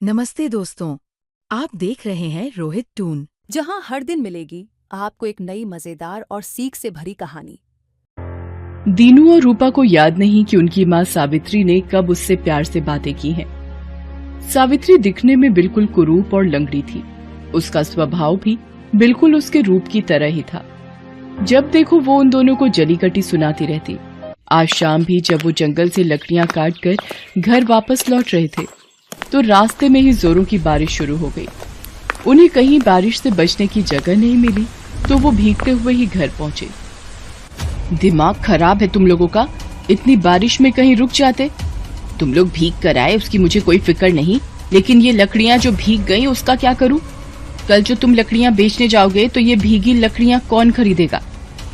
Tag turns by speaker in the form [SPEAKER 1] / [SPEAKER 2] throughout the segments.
[SPEAKER 1] नमस्ते दोस्तों, आप देख रहे हैं रोहित टून,
[SPEAKER 2] जहां हर दिन मिलेगी आपको एक नई मजेदार और सीख से भरी कहानी।
[SPEAKER 3] दीनू और रूपा को याद नहीं कि उनकी माँ सावित्री ने कब उससे प्यार से बातें की हैं। सावित्री दिखने में बिल्कुल कुरूप और लंगड़ी थी। उसका स्वभाव भी बिल्कुल उसके रूप की तरह ही था। जब देखो वो उन दोनों को जली कटी सुनाती रहती। आज शाम भी जब वो जंगल से लकड़ियां काट कर घर वापस लौट रहे थे तो रास्ते में ही जोरों की बारिश शुरू हो गई। उन्हें कहीं बारिश से बचने की जगह नहीं मिली तो वो भीगते हुए ही घर पहुंचे। दिमाग खराब है तुम लोगों का, इतनी बारिश में कहीं रुक जाते। तुम लोग भीग कर आए उसकी मुझे कोई फिक्र नहीं, लेकिन ये लकड़ियां जो भीग गई उसका क्या करूं? कल जो तुम लकड़ियां बेचने जाओगे तो ये भीगी लकड़ियां कौन खरीदेगा?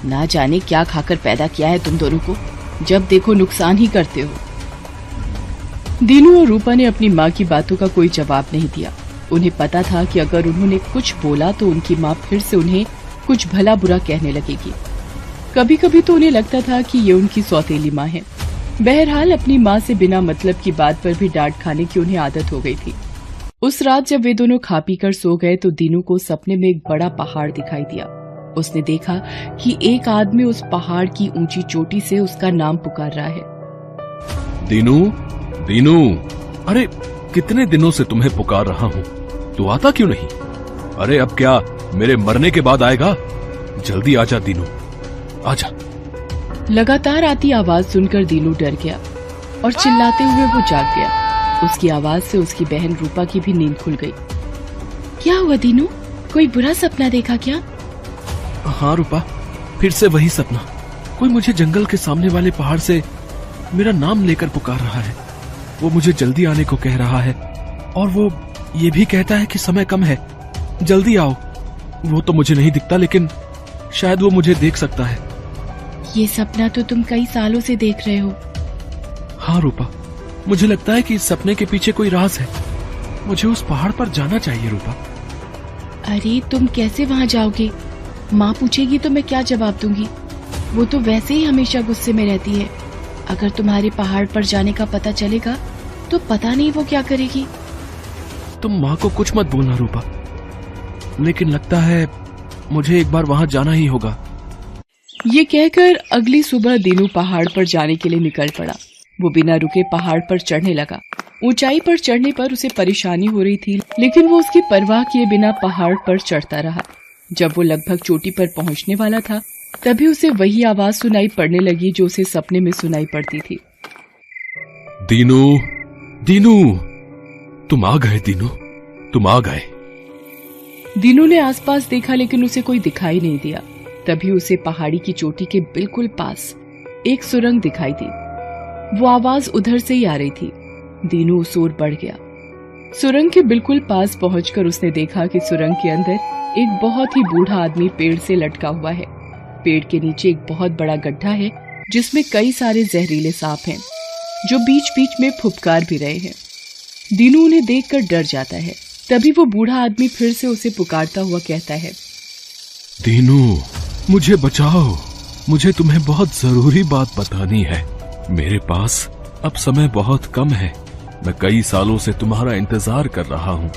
[SPEAKER 3] ना जाने क्या खाकर पैदा किया है तुम दोनों को, जब देखो नुकसान ही करते हो। दीनू और रूपा ने अपनी माँ की बातों का कोई जवाब नहीं दिया। उन्हें पता था कि अगर उन्होंने कुछ बोला तो उनकी माँ फिर से उन्हें कुछ भला बुरा कहने लगेगी। कभी कभी तो उन्हें लगता था कि ये उनकी सौतेली माँ है। बहरहाल अपनी माँ से बिना मतलब की बात पर भी डांट खाने की उन्हें आदत हो गई थी। उस रात जब वे दोनों खा पी कर सो गए तो दीनू को सपने में एक बड़ा पहाड़ दिखाई दिया। उसने देखा कि एक आदमी उस पहाड़ की ऊंची चोटी से उसका नाम पुकार रहा है।
[SPEAKER 4] दीनू, दीनू, अरे कितने दिनों से तुम्हें पुकार रहा हूँ, तू आता क्यों नहीं? अरे अब क्या मेरे मरने के बाद आएगा? जल्दी आजा दीनू, आजा।
[SPEAKER 3] लगातार आती आवाज सुनकर दीनू डर गया और चिल्लाते हुए वो जाग गया। उसकी आवाज से उसकी बहन रूपा की भी नींद खुल गई। क्या हुआ दीनू, कोई बुरा सपना देखा क्या?
[SPEAKER 4] हाँ रूपा, फिर से वही सपना। कोई मुझे जंगल के सामने वाले पहाड़ से मेरा नाम लेकर पुकार रहा है। वो मुझे जल्दी आने को कह रहा है और वो ये भी कहता है कि समय कम है, जल्दी आओ। वो तो मुझे नहीं दिखता, लेकिन शायद वो मुझे देख सकता है।
[SPEAKER 3] ये सपना तो तुम कई सालों से देख रहे हो।
[SPEAKER 4] हाँ रूपा, मुझे लगता है कि इस सपने के पीछे कोई राज है। मुझे उस पहाड़ पर जाना चाहिए रूपा।
[SPEAKER 3] अरे तुम कैसे वहाँ जाओगे? माँ पूछेगी तो मैं क्या जवाब दूंगी? वो तो वैसे ही हमेशा गुस्से में रहती है। अगर तुम्हारे पहाड़ पर जाने का पता चलेगा तो पता नहीं वो क्या करेगी।
[SPEAKER 4] तुम माँ को कुछ मत बोलना रूपा, लेकिन लगता है मुझे एक बार वहां जाना ही होगा।
[SPEAKER 3] ये कहकर अगली सुबह दीनू पहाड़ पर जाने के लिए निकल पड़ा। वो बिना रुके पहाड़ पर चढ़ने लगा। ऊंचाई पर चढ़ने पर उसे परेशानी हो रही थी, लेकिन वो उसकी परवाह किए बिना पहाड़ पर चढ़ता रहा। जब वो लगभग चोटी पर पहुंचने वाला था तभी उसे वही आवाज सुनाई पड़ने लगी जो उसे सपने में सुनाई पड़ती थी।
[SPEAKER 4] दीनू, दीनू, तुम आ गए दीनू, तुम आ गए।
[SPEAKER 3] दीनू ने आसपास देखा लेकिन उसे कोई दिखाई नहीं दिया। तभी उसे पहाड़ी की चोटी के बिल्कुल पास एक सुरंग दिखाई दी। वो आवाज उधर से ही आ रही थी। दीनू उस ओर बढ़ गया। सुरंग के बिल्कुल पास पहुंचकर उसने देखा कि सुरंग के अंदर एक बहुत ही बूढ़ा आदमी पेड़ से लटका हुआ है। पेड़ के नीचे एक बहुत बड़ा गड्ढा है जिसमें कई सारे जहरीले सांप हैं जो बीच बीच में फुफकार भी रहे हैं। दीनू उन्हें देखकर डर जाता है। तभी वो बूढ़ा आदमी फिर से उसे पुकारता हुआ कहता है,
[SPEAKER 4] दीनू, मुझे बचाओ, मुझे तुम्हें बहुत जरूरी बात बतानी है। मेरे पास अब समय बहुत कम है। मैं कई सालों से तुम्हारा इंतजार कर रहा हूँ।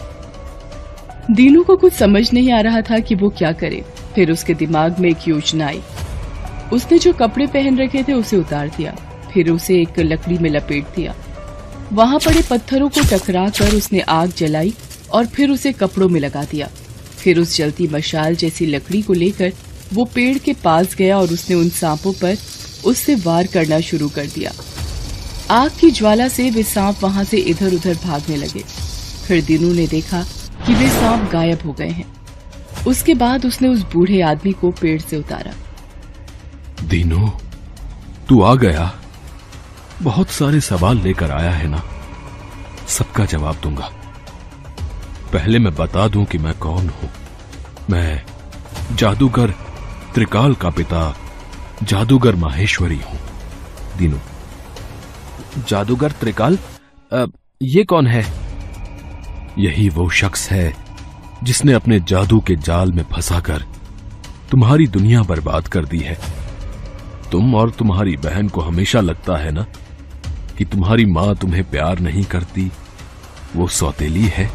[SPEAKER 3] दीनू को कुछ समझ नहीं आ रहा था कि वो क्या करे। फिर उसके दिमाग में एक योजना आई। उसने जो कपड़े पहन रखे थे उसे उतार दिया, फिर उसे एक लकड़ी में लपेट दिया। वहां पड़े पत्थरों को टकरा कर उसने आग जलाई और फिर उसे कपड़ों में लगा दिया। फिर उस जलती मशाल जैसी लकड़ी को लेकर वो पेड़ के पास गया और उसने उन सांपों पर उससे वार करना शुरू कर दिया। आग की ज्वाला से वे सांप वहां से इधर उधर भागने लगे। फिर दीनू ने देखा कि वे सांप गायब हो गए हैं। उसके बाद उसने उस बूढ़े आदमी को पेड़ से उतारा।
[SPEAKER 4] दीनू, तू आ गया। बहुत सारे सवाल लेकर आया है ना, सबका जवाब दूंगा। पहले मैं बता दूं कि मैं कौन हूं। मैं जादूगर त्रिकाल का पिता, जादूगर माहेश्वरी हूं। दीनू, जादूगर त्रिकाल? ये कौन है? यही वो शख्स है जिसने अपने जादू के जाल में फंसाकर तुम्हारी दुनिया बर्बाद कर दी है। तुम और तुम्हारी बहन को हमेशा लगता है ना कि तुम्हारी माँ तुम्हें प्यार नहीं करती, वो सौतेली है।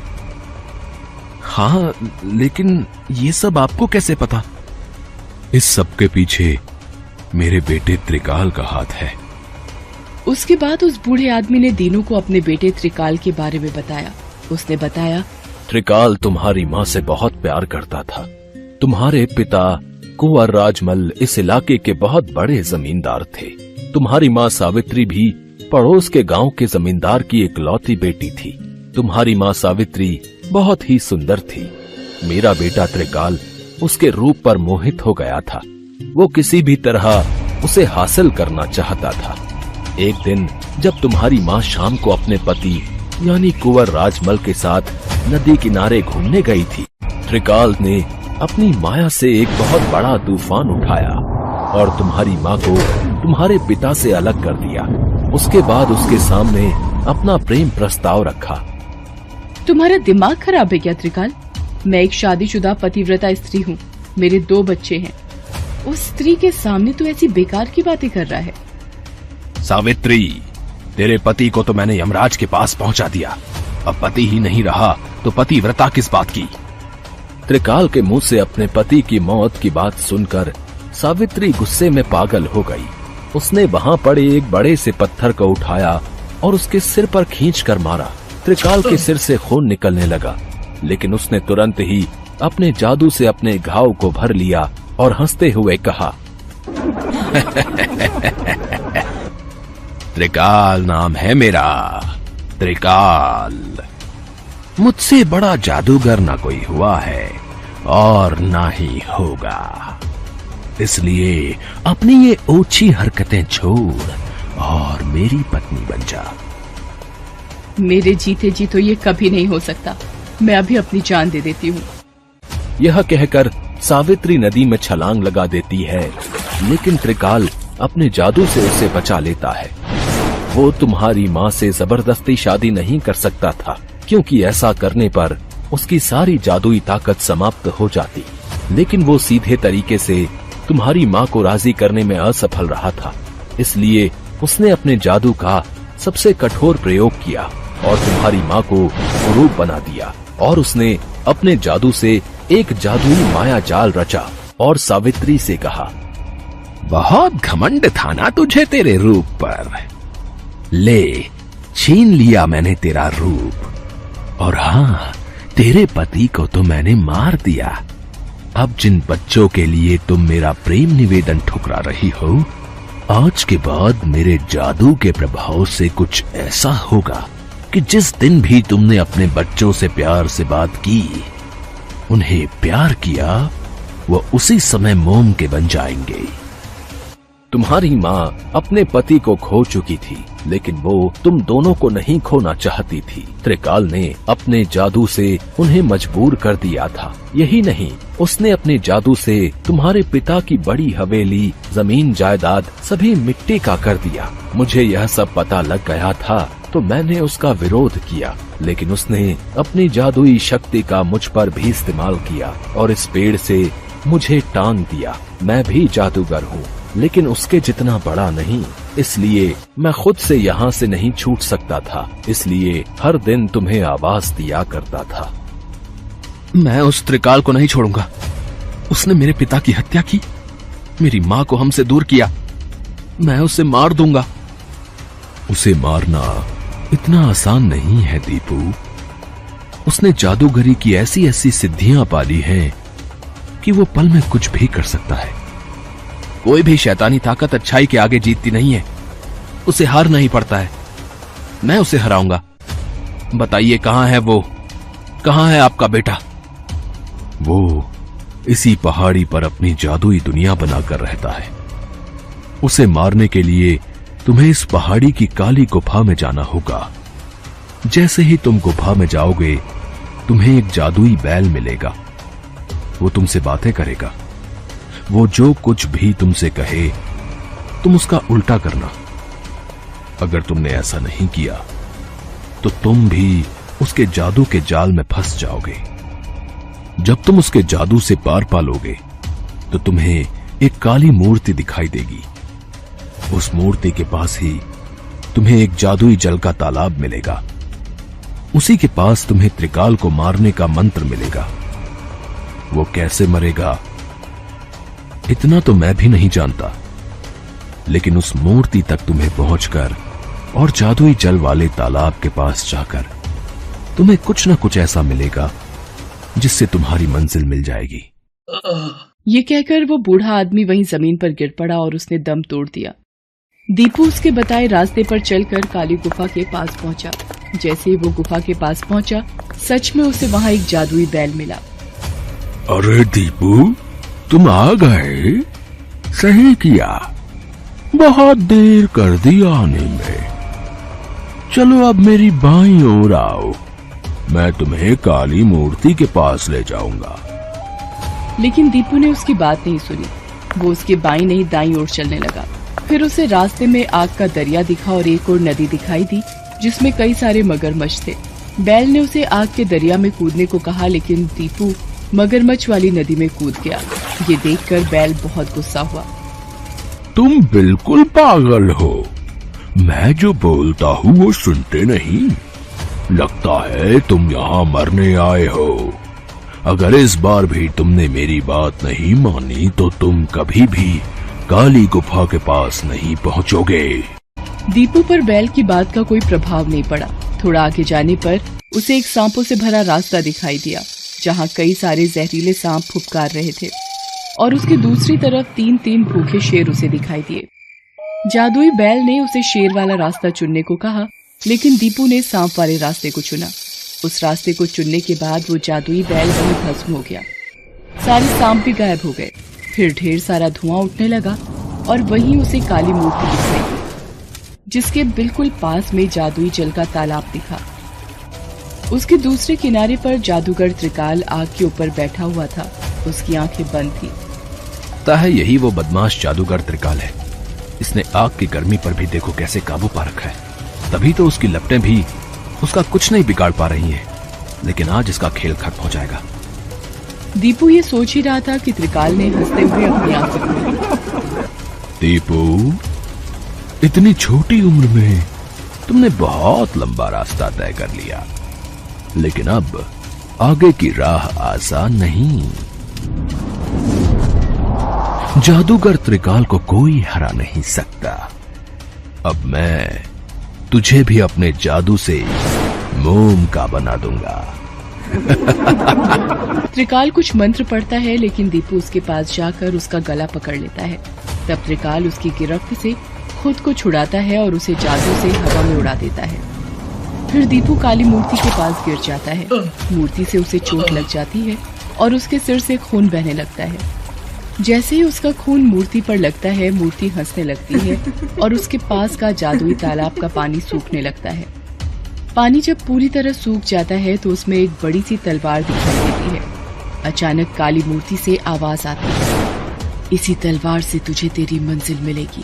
[SPEAKER 4] हाँ, लेकिन ये सब आपको कैसे पता? इस सब के पीछे मेरे बेटे त्रिकाल का हाथ है।
[SPEAKER 3] उसके बाद उस बूढ़े आदमी ने दीनू को अपने बेटे त्रिकाल के बारे में बताया। उसने बताया,
[SPEAKER 4] त्रिकाल तुम्हारी माँ से बहुत प्यार करता था। तुम्हारे पिता कुंवर राजमल इस इलाके के बहुत बड़े जमींदार थे। तुम्हारी माँ सावित्री भी पड़ोस के गांव के जमींदार की इकलौती बेटी थी। तुम्हारी माँ सावित्री बहुत ही सुंदर थी। मेरा बेटा त्रिकाल उसके रूप पर मोहित हो गया था। वो किसी भी तरह उसे हासिल करना चाहता था। एक दिन जब तुम्हारी माँ शाम को अपने पति यानी कुंवर राजमल के साथ नदी किनारे घूमने गई थी, त्रिकाल ने अपनी माया से एक बहुत बड़ा तूफान उठाया और तुम्हारी माँ को तुम्हारे पिता से अलग कर दिया। उसके बाद उसके सामने अपना प्रेम प्रस्ताव रखा।
[SPEAKER 3] तुम्हारा दिमाग खराब है क्या त्रिकाल? मैं एक शादीशुदा पतिव्रता स्त्री हूँ। मेरे 2 बच्चे हैं। उस स्त्री के सामने तो ऐसी बेकार की बातें कर रहा है।
[SPEAKER 4] सावित्री, तेरे पति को तो मैंने यमराज के पास पहुंचा दिया। अब पति ही नहीं रहा तो पतिव्रता किस बात की? त्रिकाल के मुंह से अपने पति की मौत की बात सुनकर सावित्री गुस्से में पागल हो गई। उसने वहां पड़े एक बड़े से पत्थर को उठाया और उसके सिर पर खींचकर मारा। त्रिकाल के सिर से खून निकलने लगा, लेकिन उसने तुरंत ही अपने जादू से अपने घाव को भर लिया और हंसते हुए कहा, त्रिकाल नाम है मेरा, त्रिकाल। मुझसे बड़ा जादूगर ना कोई हुआ है और ना ही होगा। इसलिए अपनी ये ओछी हरकतें छोड़ और मेरी पत्नी बन जा।
[SPEAKER 3] मेरे जीते जी तो ये कभी नहीं हो सकता। मैं अभी अपनी जान दे देती हूँ।
[SPEAKER 4] यह कहकर सावित्री नदी में छलांग लगा देती है, लेकिन त्रिकाल अपने जादू से उसे बचा लेता है। वो तुम्हारी माँ से जबरदस्ती शादी नहीं कर सकता था, क्योंकि ऐसा करने पर उसकी सारी जादुई ताकत समाप्त हो जाती। लेकिन वो सीधे तरीके से तुम्हारी माँ को राजी करने में असफल रहा था। इसलिए उसने अपने जादू का सबसे कठोर प्रयोग किया और तुम्हारी माँ को कुरूप बना दिया। और उसने अपने जादू से एक जादुई माया जाल रचा और सावित्री से कहा, बहुत घमंड था ना तुझे तेरे रूप पर। ले, छीन लिया मैंने तेरा रूप। और हाँ, तेरे पति को तो मैंने मार दिया। अब जिन बच्चों के लिए तुम मेरा प्रेम निवेदन ठुकरा रही हो, आज के बाद मेरे जादू के प्रभाव से कुछ ऐसा होगा कि जिस दिन भी तुमने अपने बच्चों से प्यार से बात की, उन्हें प्यार किया, वो उसी समय मोम के बन जाएंगे। तुम्हारी माँ अपने पति को खो चुकी थी, लेकिन वो तुम दोनों को नहीं खोना चाहती थी। त्रिकाल ने अपने जादू से उन्हें मजबूर कर दिया था। यही नहीं, उसने अपने जादू से तुम्हारे पिता की बड़ी हवेली, जमीन जायदाद सभी मिट्टी का कर दिया। मुझे यह सब पता लग गया था तो मैंने उसका विरोध किया, लेकिन उसने अपनी जादुई शक्ति का मुझ पर भी इस्तेमाल किया और इस पेड़ से मुझे टांग दिया। मैं भी जादूगर हूँ, लेकिन उसके जितना बड़ा नहीं, इसलिए मैं खुद से यहाँ से नहीं छूट सकता था। इसलिए हर दिन तुम्हें आवाज दिया करता था। मैं उस त्रिकाल को नहीं छोड़ूंगा। उसने मेरे पिता की हत्या की, मेरी माँ को हमसे दूर किया। मैं उसे मार दूंगा। उसे मारना इतना आसान नहीं है दीपू। उसने जादूगरी की ऐसी ऐसी सिद्धियां पाली हैं कि वो पल में कुछ भी कर सकता है। कोई भी शैतानी ताकत अच्छाई के आगे जीतती नहीं है, उसे हारना ही पड़ता है। मैं उसे हराऊंगा। बताइए कहां है वो? कहां है आपका बेटा? वो इसी पहाड़ी पर अपनी जादुई दुनिया बनाकर रहता है। उसे मारने के लिए तुम्हें इस पहाड़ी की काली गुफा में जाना होगा। जैसे ही तुम गुफा में जाओगे, तुम्हें एक जादुई बैल मिलेगा। वो तुमसे बातें करेगा। वो जो कुछ भी तुमसे कहे, तुम उसका उल्टा करना। अगर तुमने ऐसा नहीं किया, तो तुम भी उसके जादू के जाल में फंस जाओगे। जब तुम उसके जादू से पार पालोगे, तो तुम्हें एक काली मूर्ति दिखाई देगी। उस मूर्ति के पास ही तुम्हें एक जादुई जल का तालाब मिलेगा। उसी के पास तुम्हें त्रिकाल को मारने का मंत्र मिलेगा। वो कैसे मरेगा इतना तो मैं भी नहीं जानता, लेकिन उस मूर्ति तक तुम्हें पहुंचकर और जादुई जल वाले तालाब के पास जाकर तुम्हें कुछ न कुछ ऐसा मिलेगा जिससे तुम्हारी मंजिल मिल जाएगी।
[SPEAKER 3] ये कहकर वो बूढ़ा आदमी वहीं जमीन पर गिर पड़ा और उसने दम तोड़ दिया। दीपू उसके बताए रास्ते पर चलकर काली गुफा के पास पहुंचा। जैसे ही वो गुफा के पास पहुंचा, सच में उसे वहां एक जादुई बैल मिला।
[SPEAKER 4] अरे दीपू, तुम आ गए, सही किया, बहुत देर कर दी आने में। चलो अब मेरी बाईं ओर आओ, मैं तुम्हें काली मूर्ति के पास ले जाऊंगा।
[SPEAKER 3] लेकिन दीपू ने उसकी बात नहीं सुनी। वो उसके बाईं नहीं दाईं ओर चलने लगा। फिर उसे रास्ते में आग का दरिया दिखा और एक और नदी दिखाई दी जिसमें कई सारे मगरमच्छ थे। बैल ने उसे आग के दरिया में कूदने को कहा, लेकिन दीपू मगरमच्छ वाली नदी में कूद गया। ये देखकर बैल बहुत गुस्सा हुआ।
[SPEAKER 4] तुम बिल्कुल पागल हो, मैं जो बोलता हूँ वो सुनते नहीं। लगता है तुम यहाँ मरने आए हो। अगर इस बार भी तुमने मेरी बात नहीं मानी तो तुम कभी भी काली गुफा के पास नहीं पहुँचोगे।
[SPEAKER 3] दीपू पर बैल की बात का कोई प्रभाव नहीं पड़ा। थोड़ा आगे जाने पर उसे एक सांपों से भरा रास्ता दिखाई दिया जहाँ कई सारे जहरीले सांप फुफकार रहे थे और उसकी दूसरी तरफ 3-3 भूखे शेर उसे दिखाई दिए। जादुई बैल ने उसे शेर वाला रास्ता चुनने को कहा, लेकिन दीपू ने सांप वाले रास्ते को चुना। उस रास्ते को चुनने के बाद वो जादुई बैल वहीं भस्म हो गया। सारे सांप भी गायब हो गए। फिर ढेर सारा धुआं उठने लगा और वहीं उसे काली मूर्ति दिखाई दी जिसके बिल्कुल पास में जादुई जल का तालाब दिखा। उसके दूसरे किनारे पर जादूगर त्रिकाल आग के ऊपर बैठा हुआ था। उसकी आंखें बंद थी।
[SPEAKER 4] लगता है यही वो बदमाश जादूगर त्रिकाल है। इसने आग की गर्मी पर भी देखो कैसे काबू पा रखा है। तभी तो उसकी लपटें भी उसका कुछ नहीं बिगाड़ पा रही हैं। लेकिन आज इसका खेल खत्म हो जाएगा।
[SPEAKER 3] दीपू ये सोच ही रहा था कि त्रिकाल ने हंसते हुए अपनी आंखें खोली।
[SPEAKER 4] दीपू, इतनी छोटी उम्र में तुमने बहुत लंबा रास्ता तय कर लिया, लेकिन अब आगे की राह आसान नहीं। जादूगर त्रिकाल को कोई हरा नहीं सकता। अब मैं तुझे भी अपने जादू से मोम का बना दूंगा।
[SPEAKER 3] त्रिकाल कुछ मंत्र पढ़ता है, लेकिन दीपू उसके पास जाकर उसका गला पकड़ लेता है। तब त्रिकाल उसकी गिरफ्त से खुद को छुड़ाता है और उसे जादू से हवा में उड़ा देता है। फिर दीपू काली मूर्ति के पास गिर जाता है। मूर्ति से उसे चोट लग जाती है और उसके सिर से खून बहने लगता है। जैसे ही उसका खून मूर्ति पर लगता है, मूर्ति हंसने लगती है और उसके पास का जादुई तालाब का पानी सूखने लगता है। पानी जब पूरी तरह सूख जाता है तो उसमें एक बड़ी सी तलवार दिखाई देती है। अचानक काली मूर्ति से आवाज आती है, इसी तलवार से तुझे तेरी मंजिल मिलेगी।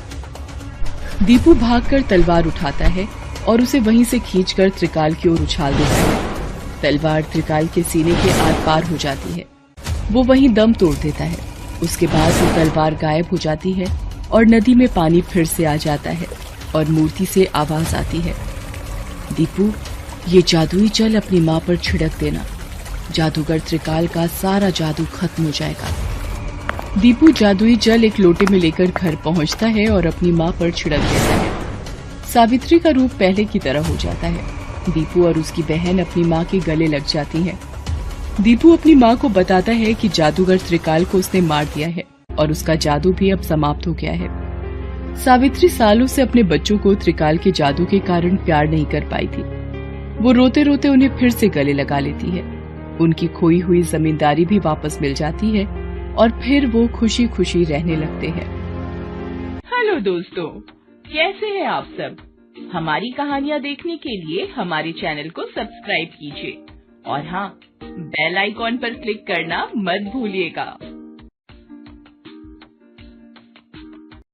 [SPEAKER 3] दीपू भागकर तलवार उठाता है और उसे वहीं से खींचकर त्रिकाल की ओर उछाल देता है। तलवार त्रिकाल के सीने के आर पार हो जाती है। वो वहीं दम तोड़ देता है। उसके बाद वो तलवार गायब हो जाती है और नदी में पानी फिर से आ जाता है और मूर्ति से आवाज आती है, दीपू, ये जादुई जल अपनी माँ पर छिड़क देना। जादूगर त्रिकाल का सारा जादू खत्म हो जाएगा। दीपू जादुई जल एक लोटे में लेकर घर पहुंचता है और अपनी माँ पर छिड़क देता है। सावित्री का रूप पहले की तरह हो जाता है। दीपू और उसकी बहन अपनी माँ के गले लग जाती हैं। दीपू अपनी माँ को बताता है कि जादूगर त्रिकाल को उसने मार दिया है और उसका जादू भी अब समाप्त हो गया है। सावित्री सालों से अपने बच्चों को त्रिकाल के जादू के कारण प्यार नहीं कर पाई थी। वो रोते रोते उन्हें फिर से गले लगा लेती है। उनकी खोई हुई जमींदारी भी वापस मिल जाती है और फिर वो खुशी खुशी रहने लगते हैं। हेलो दोस्तों, कैसे हैं आप सब? हमारी कहानियाँ देखने के लिए हमारे चैनल को सब्सक्राइब कीजिए और हाँ, बेल आइकॉन पर क्लिक करना मत भूलिएगा।